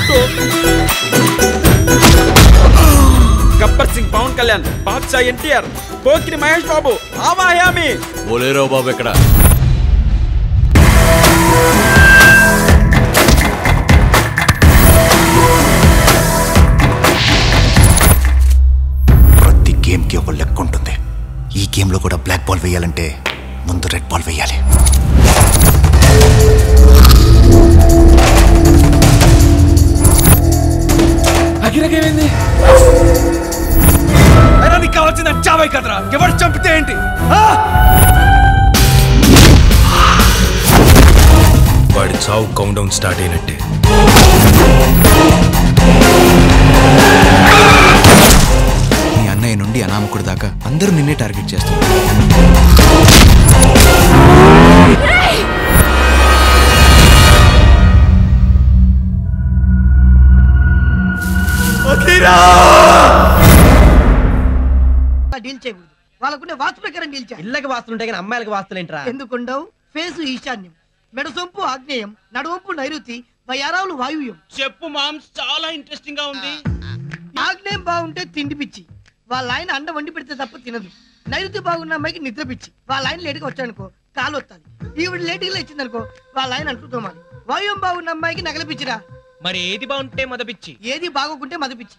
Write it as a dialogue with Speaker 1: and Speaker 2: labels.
Speaker 1: Photo. Gabbar Singh Pawan Kalyan, Badshah NTR, Pokiri Mahesh Babu, ఆవాయామి.
Speaker 2: బోలేరో బాబు ఎక్కడ?
Speaker 3: ప్రతి game కి ఒక లెక్క ఉంటుంది. ఈ గేమ్ లో కూడా బ్లాక్ బాల్ వేయాలంటే ముందు రెడ్ బాల్ వేయాలి.
Speaker 1: అగిరకేమైంది? నీకు కావాల్సింది చావై కదరా, ఎవరు చంపితే ఏంటి?
Speaker 2: వాడి చావు కౌంట్ డౌన్ స్టార్ట్ అయినట్టే.
Speaker 3: నీ అన్నయ్య నుండి అనామకుడు దాకా అందరూ నిన్నే టార్గెట్ చేస్తారు.
Speaker 4: డీల్ చేయకూడదు. వాళ్ళకుండే వాస్తు ప్రకారం డీల్ చేయాలి.
Speaker 5: ఇళ్ళకి వాస్తులుంటాయి కానీ అమ్మాయిలకి వాస్తులేంట్రా?
Speaker 4: ఎందుకుండవు? ఫేసు ఈశాన్యం, మెడసొంపు ఆగ్నేయం, నడువంపు నైరుతి, వయారావులు వాయువ్యం.
Speaker 5: చెప్పు మామ్స్, చాలా ఇంట్రెస్టింగ్ గా ఉంది.
Speaker 4: ఆగ్నేయం బాగుంటే తిండి పిచ్చి, వాళ్ళ ఆయన అండ వండి పెడితే తప్ప తినదు. నైరుతి బాగున్న అమ్మాయికి నిద్ర పిచ్చి, వాళ్ళ ఆయన లేటుగా వచ్చాడనుకో కాలు వస్తాది. ఈవిడ లేటుగా ఇచ్చిందనుకో వాళ్ళ ఆయన అంటూ తోమాలి. వాయువ్యం బాగున్న అమ్మాయికి నగల పిచ్చిరా.
Speaker 5: మరి ఏది బాగుంటే మద పిచ్చి,
Speaker 4: ఏది బాగోకుంటే మద పిచ్చి.